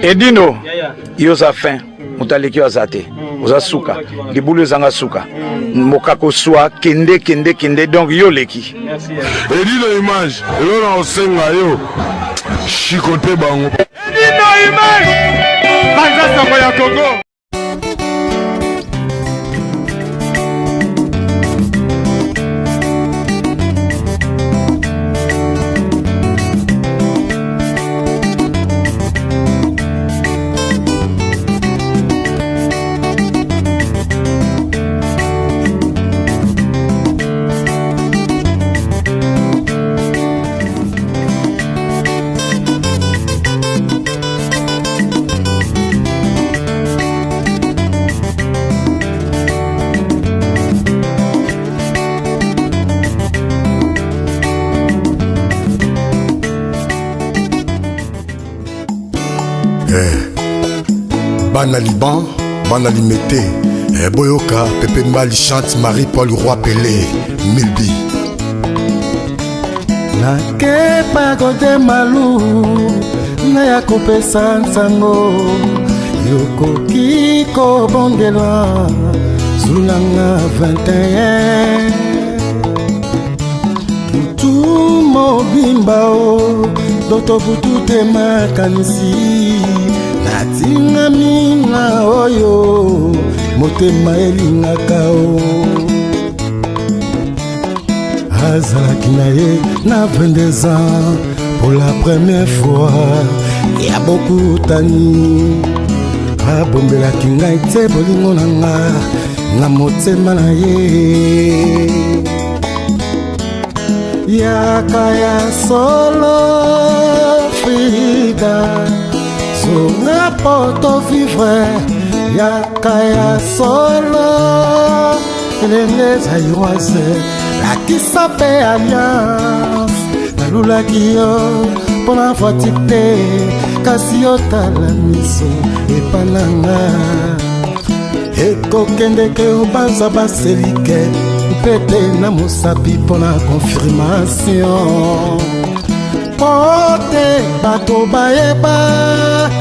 Edino, yoza fin, mutaleki wazate, oza suka, libulu zanga suka, mokako swa, kende, donc yo leki. Edino image, elona osenga yo, chikote bango. Edino image, banza soko ya Congo. Bana Liban, Bana Limete, Boyoka, Pepe Mbali chante Marie-Paul Roi Pelé, Milbi. Nake pagode malu, na ya kopesa nsango, yokoki kobongelwa, zulanga 21. Mutu mobimba o, doto butu te makanisi. Natinga mina oyo motema elingaka o azalaki na ye na 22 ans pour la première fois ya bokutani abombelaki ngai te bolingo na nga na motema na ye yaka ya solo Frida Zonga poto vivre Yaka solo Elenge zayiroise La kisape alliance Nalula kiyo Pona fatite Kasi yotala miso Epananga Eko kendeke ubanza baselike Pete na musapi pona confirmation Pote bato baeba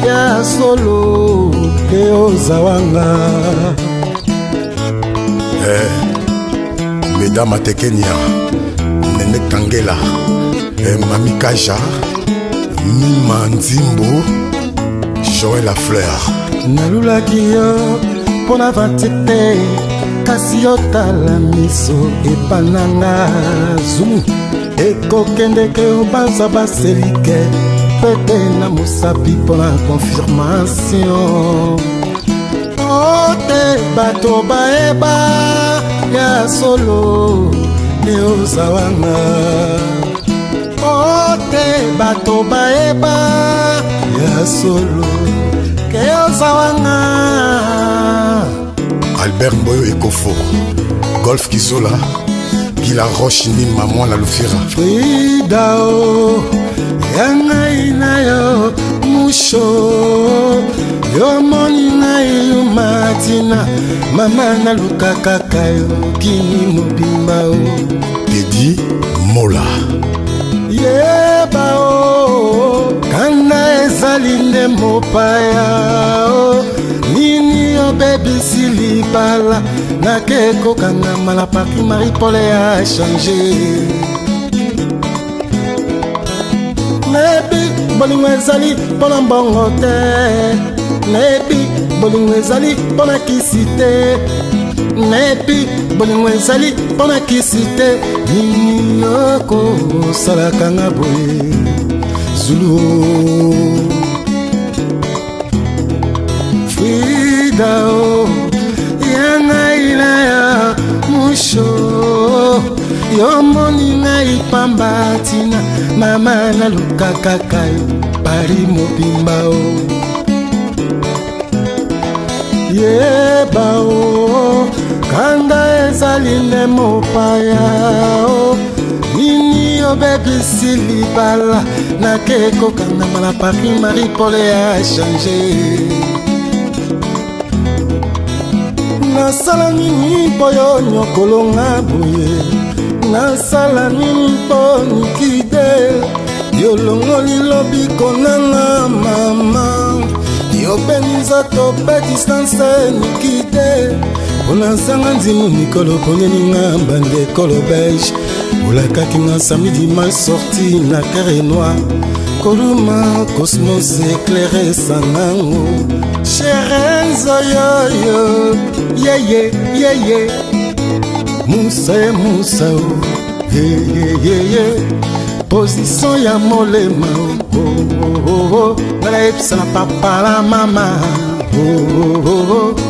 ya solo ke ozawanga Mesdames Atekenia, Nene Kangela, Mami Kaja, Mima Nzimbo, Joël Lafleur. Nalulaki yo pona vantite kasi yotala miso epananga zumu Eko kendeke ubanza baselike Pete na musapi pona confirmation Ote bato baeba ya solo ne ozawanga Ote bato baeba ya solo ke ozawanga Albert Mboyo Ekofo, Golf Kizola Gila Roche ni maman la Lufira Frida o Yanga inayo Musho Yo moni na iyo matina Mama na luka kakayo Kini mubimba o Teddy Mola Yeba o Kanda ezalinde mopaya o Nini yo baby silibala Nakeko kanga malapaki Marie-Paul a changé Nebi bolingo ezali pona mbongo te Nebi bolingo ezali pona kisi te Nebi bolingo ezali pona kisi te Nini yoko salaka nga boye Zulu Frida o Yanga ilaya musho Yo moni na ipambatina Mama na luka kakayo Pari mobimba o Yeba o Kanda ezalinde mopaya o Nini yo baby silibala Nakeko kanda malapaki Marie-Paul a changé Nasala nini po yo nyokolo nga boye Nasala nini po nikide Yo longo lilobiko nanga mama koza tope distance nikide olanzanga nzimu mikolo poneninga mbande ekolo belge olakaki nga samedi dimanche sorti na kere noir koluma cosmos éclairé sangango cherenzoyoyo yeye musa yeye position ya molema ngala episa na papa la mama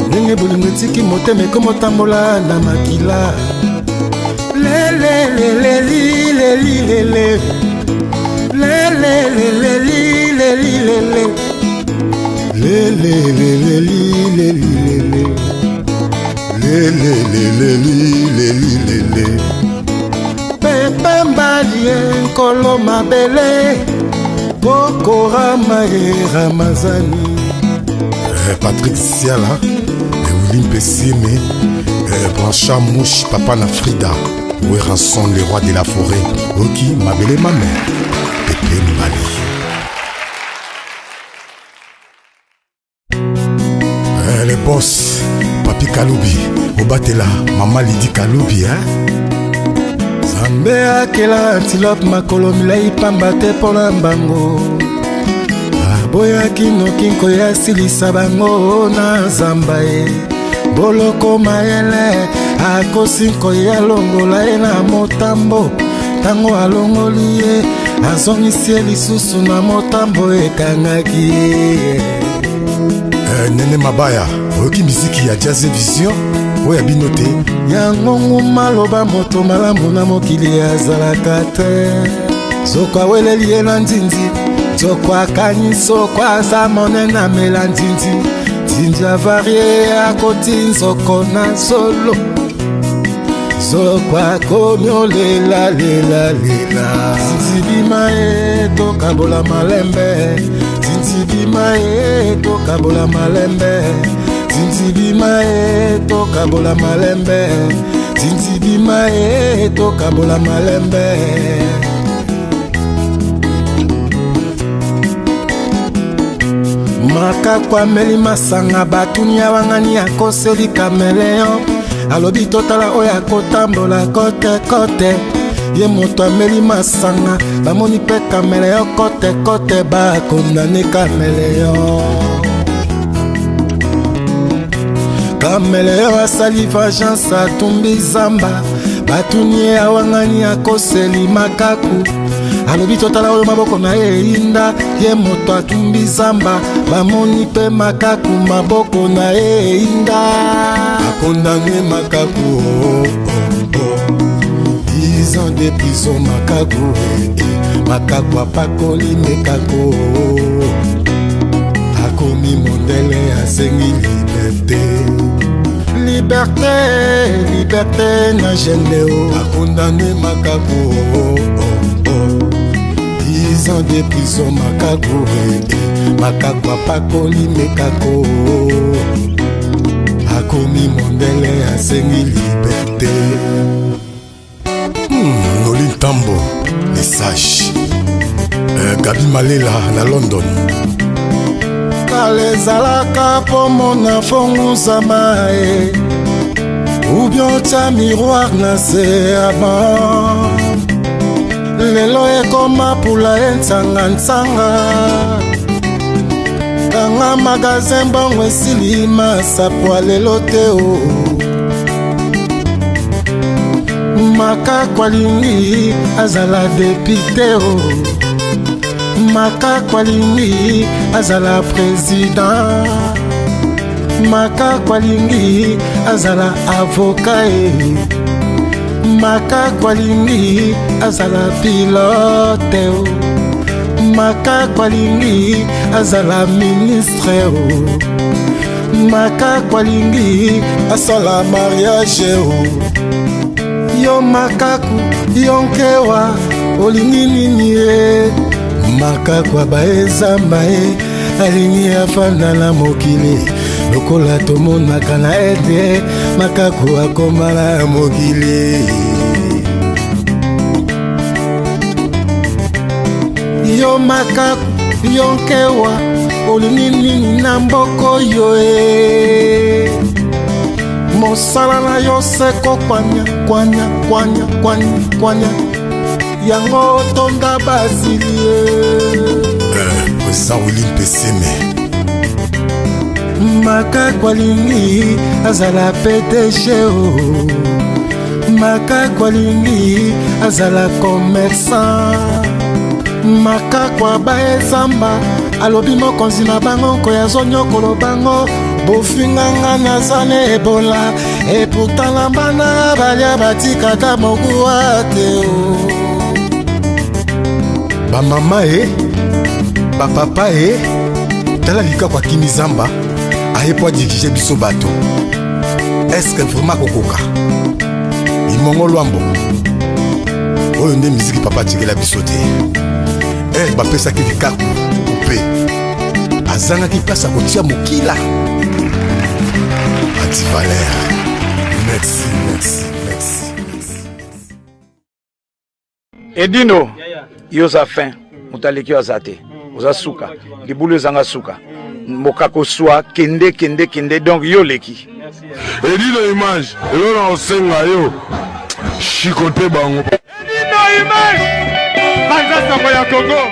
ndenge bolingo etiki motema ekomotambola na makila pepe mbalie nkolo mabele bokorama ye ramazani Patrick Siala Willy Pessime Brancha Mouche Papa na Frida Oueranson le roi de la forêt Oki Mabele ma mère Pepe Mbali les boss Papi Kaloubi Obatela Mama Lidi Kaloubi Zambe akela antilope makolo milai pamba te pona mbango boyaki nokinko ya silisa bango na zamba ye boloko mayele akosinko ya longola ye na motambo tango alongoli ye azongisi ye lisusu na motambo ekangaki ye Nene Mabaya oyoki miziki ya Jazz Vision oyo bino te yango nguma loba moto malamu na mokili azalaka te zoko aweleli ye na nzinzi zoko akanyiso kwaza monene amela nzinzi nzinzi avarie akoti nzoko na solo zoko akomi olelalela nzinzi bima ye tokabola malembe nzinzi bima ye tokabola malembe nzinzi bima ye tokabola malembe nzinzi bima ye tokabola malembe makako ameli masanga batuni ya wangani akoseli kameleon alobi totala oyo akotambola kote ye moto ameli masanga bamoni mpe kameleon kote bakondane kameleon kameleon asali vengeance atumbi zamba batuni ye awangani akoseli makaku alobi totala oyo maboko na ye eyinda ye moto atumbi zamba bamoni mpe makaku maboko na ye eyinda akondane makaku 10 ans de prison makaku makaku apakoli mekako akomi mondele asengi liberté na geneo akondane makaku 10 ans de prison makaku makaku apakoli mekako akomi mondele asengi liberté Noli Ntambo les sages Gabi Malela na London kale ezalaka mpo mona fonguzama e ubien tia miroir na se ya ban lelo ekoma pula ye ntsanga kanga magazin mbongo esili masapwa lelo te o makako alingi azala depite o makako alingi azala président makako alingi azala avoka e makako alingi azala pilote o makako alingi azala ministre o makako alingi asala mariage o yo makaku yo nkewa olingi nini ye makaku abaezamba ye alingi afanda na mokili lokola tomonaka na ete makaku akoma na mokili yo makaku yo nkewa olingi nini na mboko yo e mosala na yo seko kwanya kwanya kwanya kwanya kwanya yango tonda basilie eza Willy Mpeseme makako alingi azala PDG o makako alingi azala commerçant makako aba ezamba alobi mokonzi na bango nkoya azonyokolo bango bofinganga naza na ebola eputala bana balia batikata mokuwa te o bamama e bapapa e tala likako akimi zamba aye po adirige biso bato eske vraimen kokoka imongo lwambo oyo nde miziki papa atikela biso te bapesaki likaku upe azangaki mpasi akotia mokila antivalere merci merci merci Edino yo za fin mutaleki aza te oza suka libulu ezanga suka mokako swa kende kende kende donc yo leki Edino image elo na osenga yo shikote bango Edino image banza sango ya Congo